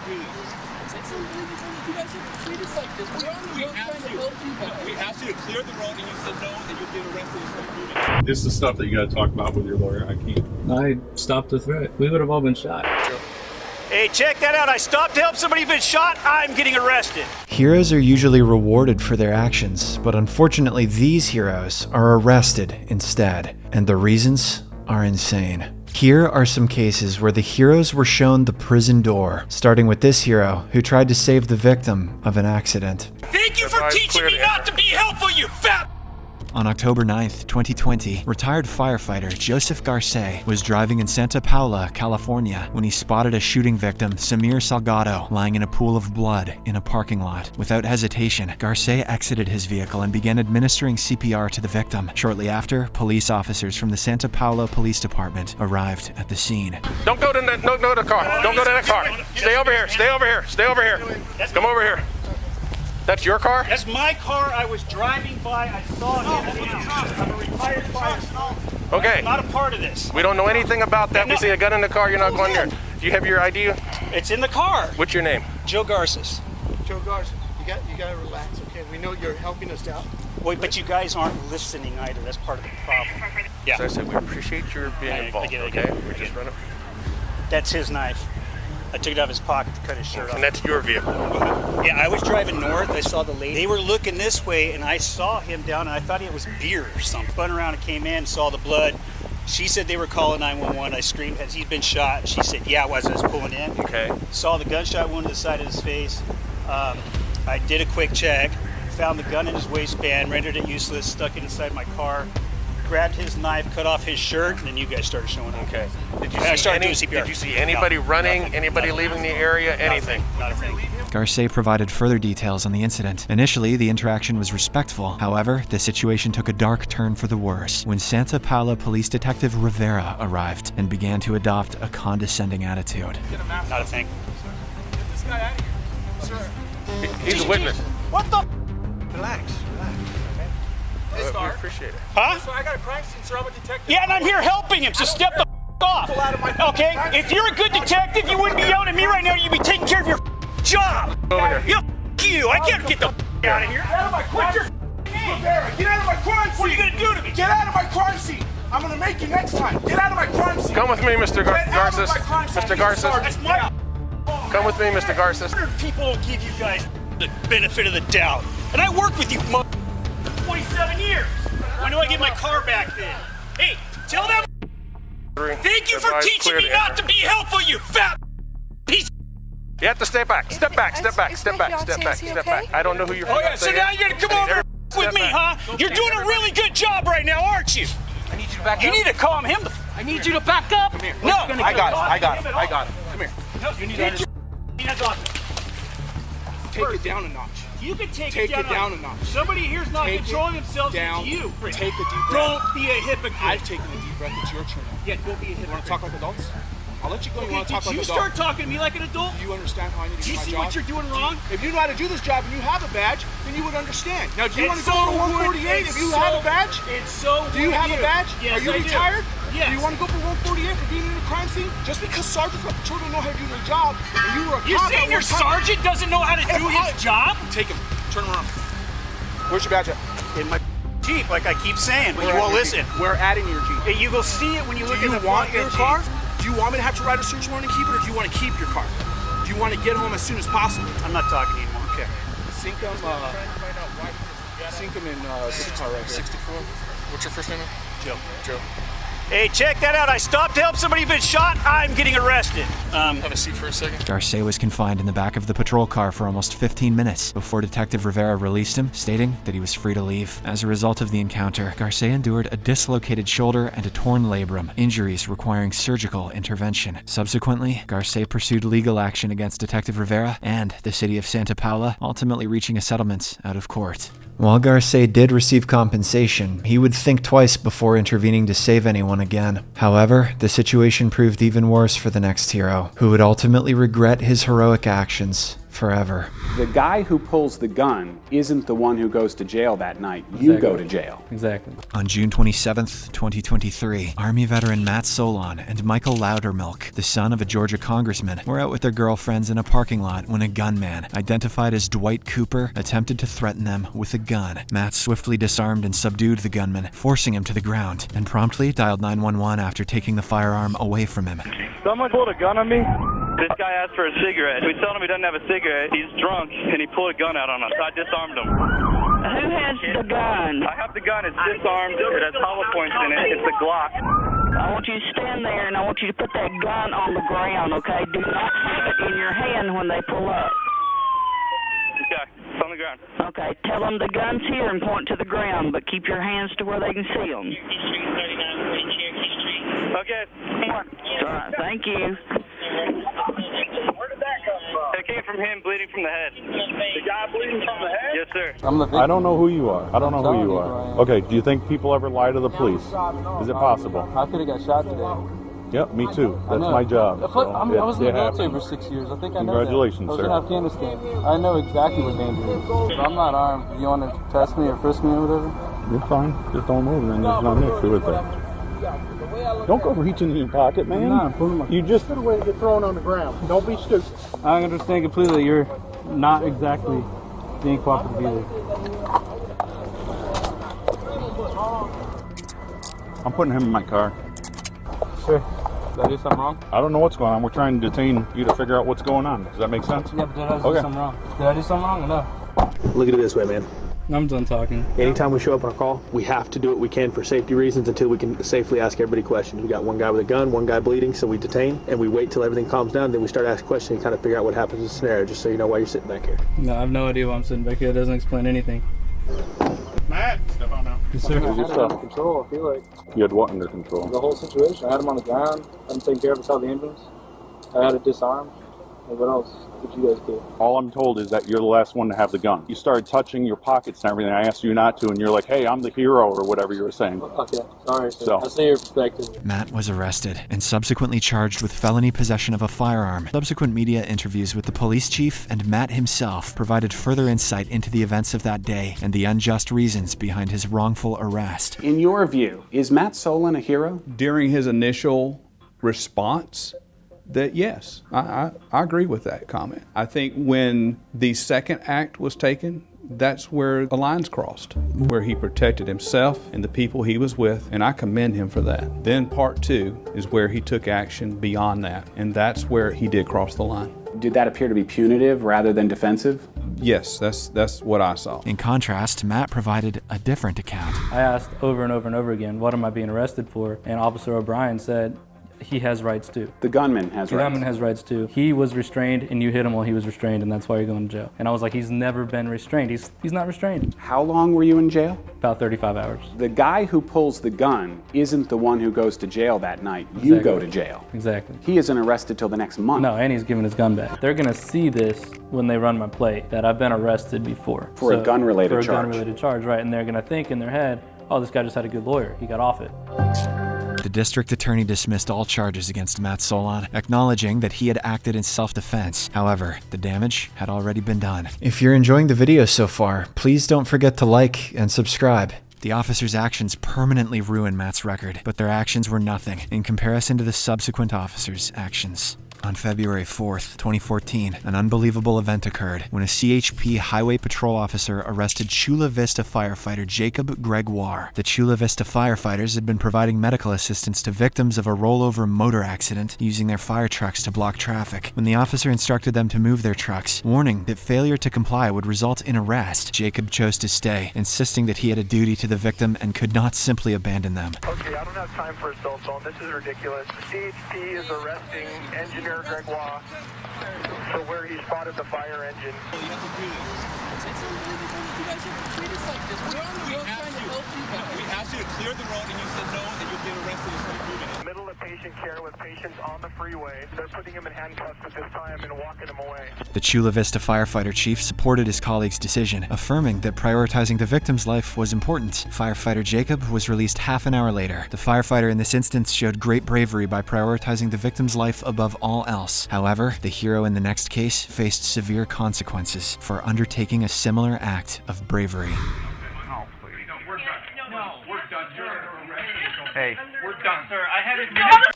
You guys have to treat us like this. We're on the road trying to help you guys. We asked you to clear the road and you said no, and you'll get arrested and start moving. This is stuff that you got to talk about with your lawyer. I can't. I stopped the threat. We would have all been shot. Hey, check that out. I stopped to help somebody who's been shot. I'm getting arrested. Heroes are usually rewarded for their actions, but unfortunately these heroes are arrested instead, and the reasons are insane. Here are some cases where the heroes were shown the prison door, starting with this hero who tried to save the victim of an accident. Thank you for teaching me not to be helpful, you fat... On October 9th, 2020, retired firefighter Joseph Garce was driving in Santa Paula, California, when he spotted a shooting victim, Samir Salgado, lying in a pool of blood in a parking lot. Without hesitation, Garce exited his vehicle and began administering CPR to the victim. Shortly after, police officers from the Santa Paula Police Department arrived at the scene. Don't go to the car. Don't go to that car. Stay over here. Stay over here. Stay over here. Come over here. That's your car? That's my car. I was driving by. I saw him. I'm a retired firefighter. Okay. I'm not a part of this. We don't know anything about that. We see a gun in the car. You're not going there. Do you have your ID? It's in the car. What's your name? Joe Garces. Joe Garces, you got to relax, okay? We know you're helping us out. Wait, but you guys aren't listening either. That's part of the problem. Yeah. So I said we appreciate your being involved. Okay. We're just running. That's his knife. I took it out of his pocket to cut his shirt off. And that's your vehicle? Yeah, I was driving north. I saw the lady. They were looking this way, and I saw him down, and I thought it was beer or something. Spun around and came in, saw the blood. She said they were calling 911. I screamed, has he been shot? She said, yeah, as I was pulling in. Okay. Saw the gunshot wound to the side of his face. I did a quick check, found the gun in his waistband, rendered it useless, stuck it inside my car. Grabbed his knife, cut off his shirt, and then you guys started showing up. Okay. Did you Did you see anybody running, anybody leaving the area, anything? Not a thing. Garce provided further details on the incident. Initially, the interaction was respectful. However, the situation took a dark turn for the worse when Santa Paula Police Detective Rivera arrived and began to adopt a condescending attitude. Not a thing. Get this guy out of here. Sir. He's a witness. What the? Relax. We appreciate it. Huh? So I got a crime scene, sir. I'm a detective. Yeah, and I'm here helping him, so step the off. Okay? If you're a good detective, you wouldn't be yelling at me right now. You'd be taking care of your job. Over here. You. I can't get the out of here. Get out of my crime scene. Get out of my crime scene. What are you gonna do to me? Get out of my crime scene. I'm gonna make you next time. Get out of my crime scene. Come with me, Mr. Garces. Mr. Garces. That's my... Come with me, Mr. Garces. 100 people will give you guys the benefit of the doubt. And I work with you, 27 years. When do I get my car back then? Hey, tell them. Thank you for teaching me not to be helpful, you fat piece. You have to step back. Step back. Step back. Step back. Step back. Step back. I don't know who you're. Oh yeah, so now you're gonna come over with me, huh? You're doing a really good job right now, aren't you? I need you to back up. You need to calm him. I need you to back up. Come here. No, I got it. Come here. No, you need to understand. Take it down a notch. You can take it down a notch. Somebody here's not controlling themselves. Down. It's you. Take a deep breath. Don't be a hypocrite. I've taken a deep breath. It's your turn now. Yeah, don't be a hypocrite. You want to talk like adults? I'll let you go. You want to talk like did you adults? start talking to me like an adult? Do you understand how I need to Do do you my see job? what you're doing wrong? If you know how to do this job and you have a badge, then you would understand. Now, do you want to go to 148 if you have a badge? It's so Do you have a badge? Yes, Are you I retired? Yes. Do you want to go for 148 for being in a crime scene? Just because sergeants at patrol don't know how to do their job, and you were a You're cop saying at your one time- sergeant doesn't know how to do his job? Take him. Turn around. Where's your badge at? In my Jeep, like I keep saying, but you We're won't at your listen. Jeep. We're adding your Jeep. Hey, you will see it when you look Do in you the want front your of the car? Jeep. Do you want me to have to write a search warrant and keep it, or do you want to keep your car? Do you want to get home as soon as possible? I'm not talking anymore. Okay. Sink them in this car right here. 64. What's your first name? Joe. Joe. Hey, check that out. I stopped to help somebody who's been shot. I'm getting arrested. Have a seat for a second. Garce was confined in the back of the patrol car for almost 15 minutes before Detective Rivera released him, stating that he was free to leave. As a result of the encounter, Garce endured a dislocated shoulder and a torn labrum, injuries requiring surgical intervention. Subsequently, Garce pursued legal action against Detective Rivera and the city of Santa Paula, ultimately reaching a settlement out of court. While Garce did receive compensation, he would think twice before intervening to save anyone again. However, the situation proved even worse for the next hero, who would ultimately regret his heroic actions forever. The guy who pulls the gun isn't the one who goes to jail that night. You go to jail. Exactly. On June 27th, 2023, Army veteran Matt Solon and Michael Loudermilk, the son of a Georgia congressman, were out with their girlfriends in a parking lot when a gunman, identified as Dwight Cooper, attempted to threaten them with a gun. Matt swiftly disarmed and subdued the gunman, forcing him to the ground, and promptly dialed 911 after taking the firearm away from him. Someone pulled a gun on me. This guy asked for a cigarette. We told him he doesn't have a cigarette. He's drunk, and he pulled a gun out on us. So I disarmed him. Who has the gun? I have the gun. It's disarmed. It has hollow points in it. It's a Glock. I want you to stand there, and I want you to put that gun on the ground, okay? Do not have it in your hand when they pull up. Okay, it's on the ground. Okay, tell them the gun's here and point to the ground, but keep your hands to where they can see them. Okay, come on. All right, thank you. Where did that come from? It came from him bleeding from the head. The guy bleeding from the head? Yes, sir. I don't know who you are. I don't know who you are. Okay, do you think people ever lie to the police? Is it possible? I could have got shot today. Yep, me too. That's my job. So, I was in the military for 6 years. I think I know that. Congratulations, sir. I was in Afghanistan. I know exactly what danger is. So I'm not armed. You want to test me or frisk me or whatever? You're fine. Just don't move, and there's not an issue with that. Don't go reaching in your pocket, man. You just Get away and get thrown on the ground. Don't be stupid. I understand completely. You're not exactly being cooperative either. I'm putting him in my car. Sure. Did I do something wrong? I don't know what's going on. We're trying to detain you to figure out what's going on. Does that make sense? Yeah, but did I do something wrong? Did I do something wrong or no? Look at it this way, man. I'm done talking. Anytime we show up on a call, we have to do what we can for safety reasons until we can safely ask everybody questions. We got one guy with a gun, one guy bleeding, so we detain, and we wait till everything calms down, then we start asking questions and kind of figure out what happens in the scenario, just so you know why you're sitting back here. No, I have no idea why I'm sitting back here. It doesn't explain anything. Matt, step on now. Yes, sir. I had it under control, I feel like. You had what under control? The whole situation. I had him on the ground. I had him taken care of until the ambulance. I had it disarmed. And what else did you guys do? All I'm told is that you're the last one to have the gun. You started touching your pockets and everything. I asked you not to, and you're like, hey, I'm the hero, or whatever you were saying. Okay, sorry. So, I see your perspective. Matt was arrested and subsequently charged with felony possession of a firearm. Subsequent media interviews with the police chief and Matt himself provided further insight into the events of that day and the unjust reasons behind his wrongful arrest. In your view, is Matt Solon a hero? During his initial response, that yes, I agree with that comment. I think when the second act was taken, that's where the lines crossed, where he protected himself and the people he was with, and I commend him for that. Then part two is where he took action beyond that, and that's where he did cross the line. Did that appear to be punitive rather than defensive? Yes, that's what I saw. In contrast, Matt provided a different account. I asked over and over and over again, what am I being arrested for? And Officer O'Brien said, he has rights too. The gunman has rights. The gunman has rights too. He was restrained and you hit him while he was restrained, and that's why you're going to jail. And I was like, he's never been restrained. He's not restrained. How long were you in jail? About 35 hours. The guy who pulls the gun isn't the one who goes to jail that night. You go to jail. Exactly. He isn't arrested till the next month. No, and he's giving his gun back. They're going to see this when they run my plate, that I've been arrested before. For a gun-related charge. For a gun-related charge, right. And they're going to think in their head, oh, this guy just had a good lawyer. He got off it. The district attorney dismissed all charges against Matt Solon, acknowledging that he had acted in self-defense. However, the damage had already been done. If you're enjoying the video so far, please don't forget to like and subscribe. The officer's actions permanently ruined Matt's record, but their actions were nothing in comparison to the subsequent officer's actions. On February 4th, 2014, an unbelievable event occurred when a CHP highway patrol officer arrested Chula Vista firefighter Jacob Gregoire. The Chula Vista firefighters had been providing medical assistance to victims of a rollover motor accident using their fire trucks to block traffic. When the officer instructed them to move their trucks, warning that failure to comply would result in arrest, Jacob chose to stay, insisting that he had a duty to the victim and could not simply abandon them. Okay, I don't have time for a cell phone. This is ridiculous. CHP is arresting Engineer Gregoire for where he spotted the fire engine. It's unbelievable that you guys have to treat us like this. We're on the road trying to help you guys. We asked you to clear the road and you said no, and you'll get arrested if you're moving it. Middle of patient care with patients on the freeway. They're putting him in handcuffs at this time and walking him away. The Chula Vista firefighter chief supported his colleague's decision, affirming that prioritizing the victim's life was important. Firefighter Jacob was released half an hour later. The firefighter in this instance showed great bravery by prioritizing the victim's life above all else. However, the hero in the next case faced severe consequences for undertaking a similar act of bravery. Hey, we're done, sir. I had it.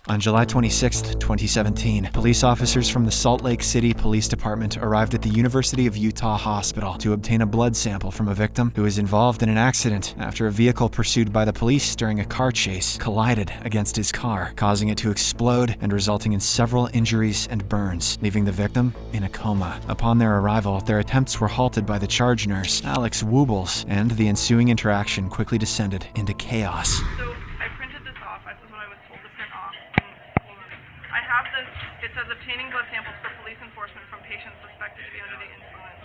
On July 26, 2017, police officers from the Salt Lake City Police Department arrived at the University of Utah Hospital to obtain a blood sample from a victim who was involved in an accident after a vehicle pursued by the police during a car chase collided against his car, causing it to explode and resulting in several injuries and burns, leaving the victim in a coma. Upon their arrival, their attempts were halted by the charge nurse, Alex Woobles, and the ensuing interaction quickly descended into chaos. It says obtaining blood samples for police enforcement from patients suspected to be under the influence.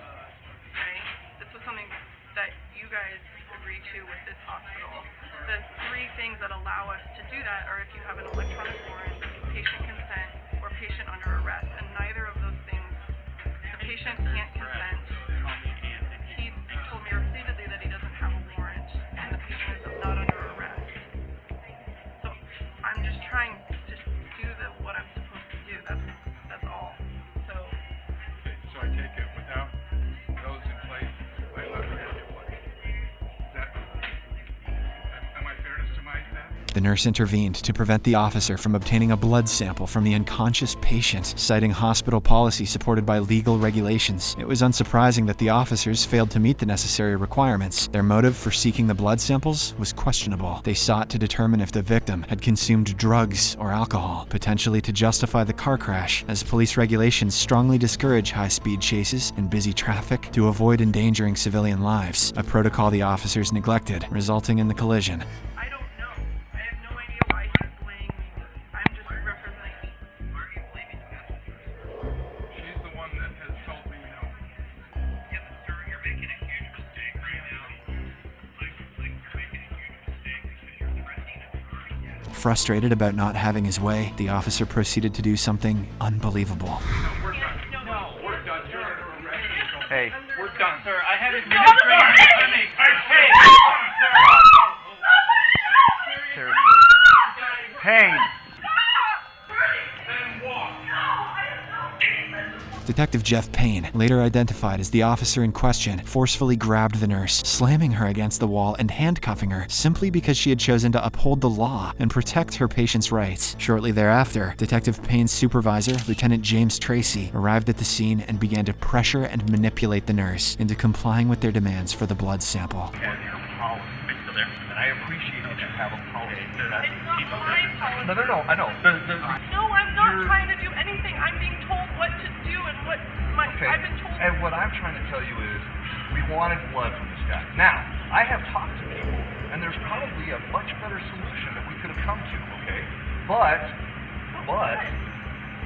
Okay? This was something that you guys agreed to with this hospital. The three things that allow us to do that are if you have an electronic warrant, patient consent, or patient under arrest. And neither of those things, the patient can't consent. He told me repeatedly that he doesn't have a warrant, and the patient is not under arrest. So I'm just trying to do what I'm supposed to do. That's all. So I take it without those in place, I love you. Am I fair to surmise that? The nurse intervened to prevent the officer from obtaining a blood sample from the unconscious patient, citing hospital policy supported by legal regulations. It was unsurprising that the officers failed to meet the necessary requirements. Their motive for seeking the blood samples was questionable. They sought to determine if the victim had consumed drugs or alcohol, potentially to justify the car crash, as police regulations strongly discourage high-speed chases in busy traffic to avoid endangering civilian lives, a protocol the officers neglected, resulting in the collision. Frustrated about not having his way, the officer proceeded to do something unbelievable. Hey, we're done, sir. I had administrative. Seriously. Hey. Detective Jeff Payne, later identified as the officer in question, forcefully grabbed the nurse, slamming her against the wall and handcuffing her simply because she had chosen to uphold the law and protect her patient's rights. Shortly thereafter, Detective Payne's supervisor, Lieutenant James Tracy, arrived at the scene and began to pressure and manipulate the nurse into complying with their demands for the blood sample. I appreciate that you have a policy. it's not my policy. No, I know. No, I'm not trying to do anything. I'm being told what to do and what I've been told. And what I'm trying to tell you is, we wanted blood from this guy. Now, I have talked to people, and there's probably a much better solution that we could have come to, okay? But,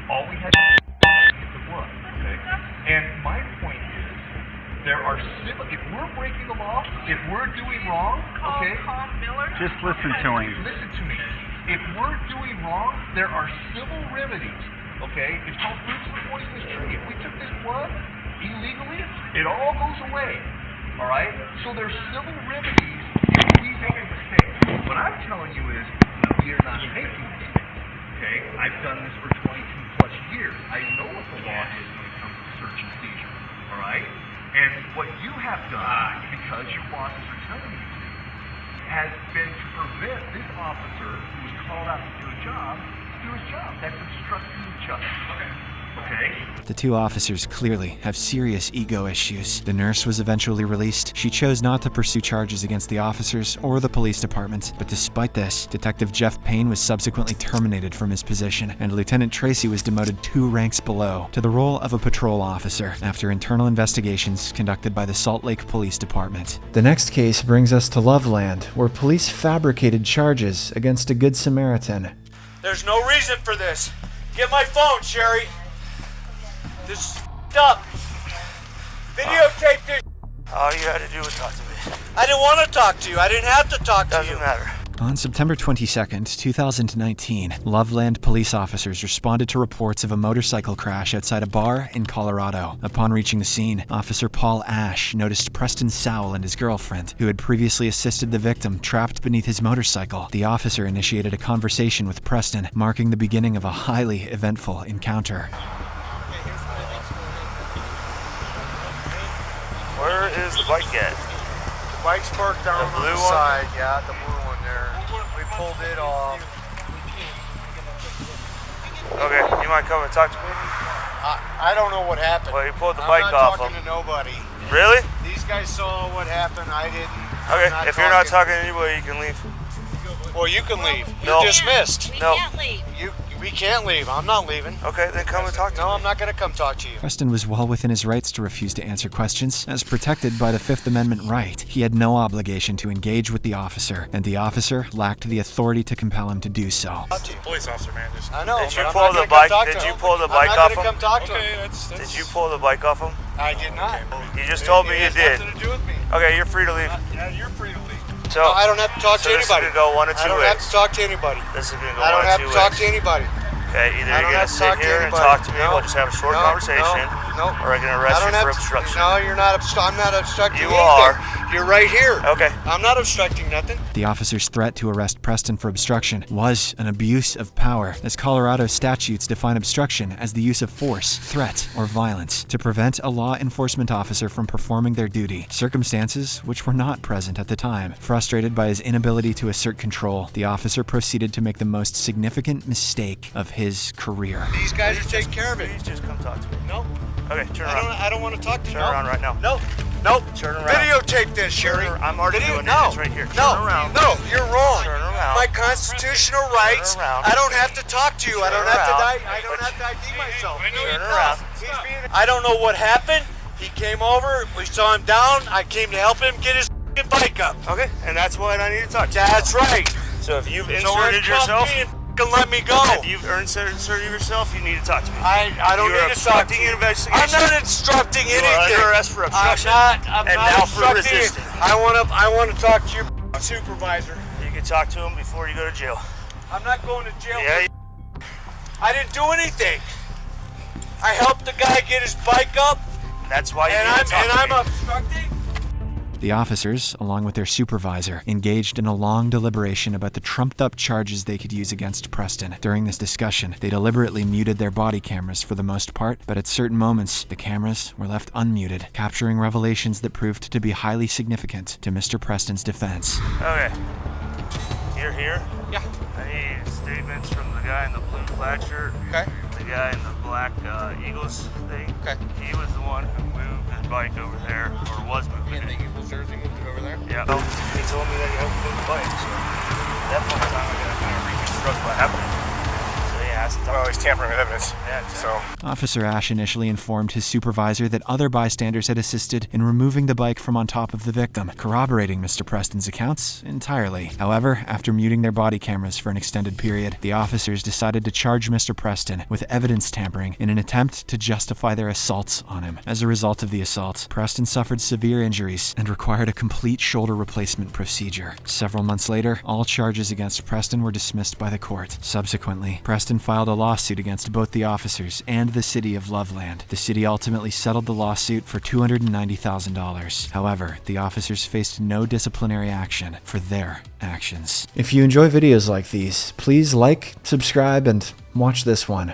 all we had to do was get the blood, okay? And my point is, there are civil, if we're breaking the law, if we're doing wrong, okay? Just listen to him. Listen to me. If we're doing wrong, there are civil remedies, okay? It's called fruits of the poisonous tree. If we took this blood illegally, it all goes away, all right? So there's civil remedies if we make a mistake. What I'm telling you is, we are not making mistakes, okay? I've done this for 22 plus years. I know what the law is when it comes to search and seizure, all right? And what you have done, because your bosses are telling you to, has been to prevent this officer who was called out to do a job to do his job. That's obstructing justice. Okay? The two officers clearly have serious ego issues. The nurse was eventually released. She chose not to pursue charges against the officers or the police department, but despite this, Detective Jeff Payne was subsequently terminated from his position, and Lieutenant Tracy was demoted 2 ranks below to the role of a patrol officer after internal investigations conducted by the Salt Lake Police Department. The next case brings us to Loveland, where police fabricated charges against a Good Samaritan. There's no reason for this. Get my phone, Sherry. This is up. Videotape this. All you had to do was talk to me. I didn't want to talk to you. I didn't have to talk to you. Doesn't matter. On September 22nd, 2019, Loveland police officers responded to reports of a motorcycle crash outside a bar in Colorado. Upon reaching the scene, Officer Paul Ash noticed Preston Sowell and his girlfriend, who had previously assisted the victim, trapped beneath his motorcycle. The officer initiated a conversation with Preston, marking the beginning of a highly eventful encounter. Where is the bike at? The bike's parked down on the side. Yeah, the blue one there. We pulled it off. Okay, you mind coming and talk to me? I don't know what happened. Well, you pulled the bike off I'm not talking to nobody. Really? These guys saw what happened. I didn't. Okay, if you're not talking to anybody, you can leave. Well, you can leave. No. You're dismissed. No. We can't leave. I'm not leaving. Okay, then come and talk to me. No, I'm not going to come talk to you. Preston was well within his rights to refuse to answer questions, as protected by the Fifth Amendment right. He had no obligation to engage with the officer, and the officer lacked the authority to compel him to do so. Police officer, man. Just... I know. Did you pull the bike? Did you pull the bike off him? I'm not going to come talk to him. That's... Did you pull the bike off him? I did not. You just told me you did. Nothing to do with me. Okay, you're free to leave. Yeah, you're free to leave. So no, I don't have to talk to anybody. This is going to go one of two ways. I don't have to talk to anybody. This is going to go I don't one of two have ways. to talk to anybody. Okay, either you're going to sit here and talk to me, we'll just have a short conversation, or I'm going to arrest you for obstruction. No, you're not. I'm not obstructing anything. You are. You're right here. Okay. I'm not obstructing nothing. The officer's threat to arrest Preston for obstruction was an abuse of power, as Colorado statutes define obstruction as the use of force, threat, or violence to prevent a law enforcement officer from performing their duty, circumstances which were not present at the time. Frustrated by his inability to assert control, the officer proceeded to make the most significant mistake of his career. These guys are taking care of it. Please just come talk to me. No. Okay, turn around. I don't want to talk to you. Turn around right now. No. Nope. Turn around. Videotape this, Sherry. I'm already doing it. It's right here. Turn around. No, you're wrong. Turn around. My constitutional rights. Turn around. I don't have to talk to you. I don't have to ID myself. Turn around. I don't know what happened. He came over. We saw him down. I came to help him get his bike up. Okay, and that's what I need to talk to you. That's right. So if you've inserted yourself, let me go. If you've inserted yourself, you need to talk to me. I don't need to talk to you. I'm not instructing anything. You are under arrest for obstruction. I'm not now for resisting. I want to talk to your supervisor. You can talk to him before you go to jail. I'm not going to jail. Yeah. I didn't do anything. I helped the guy get his bike up. That's why you need to talk to me. And I'm obstructing. The officers, along with their supervisor, engaged in a long deliberation about the trumped-up charges they could use against Preston. During this discussion, they deliberately muted their body cameras for the most part, but at certain moments, the cameras were left unmuted, capturing revelations that proved to be highly significant to Mr. Preston's defense. Okay. You're here? Yeah. I need statements from the guy in the blue plaid shirt. Okay. The guy in the black Eagles thing. Okay. He was the one who moved his bike over there, or was moving it. The Eagles jersey moved it over there? Yeah. So he told me that he helped move the bike, so at that point in time I gotta kind of reconstruct what happened. So yeah, it's well, he's tampering with evidence. Yeah, exactly. So Officer Ash initially informed his supervisor that other bystanders had assisted in removing the bike from on top of the victim, corroborating Mr. Preston's accounts entirely. However, after muting their body cameras for an extended period, the officers decided to charge Mr. Preston with evidence tampering in an attempt to justify their assaults on him. As a result of the assault, Preston suffered severe injuries and required a complete shoulder replacement procedure. Several months later, all charges against Preston were dismissed by the court. Subsequently, Preston filed a lawsuit against both the officers and the city of Loveland. The city ultimately settled the lawsuit for $290,000. However, the officers faced no disciplinary action for their actions. If you enjoy videos like these, please like, subscribe, and watch this one.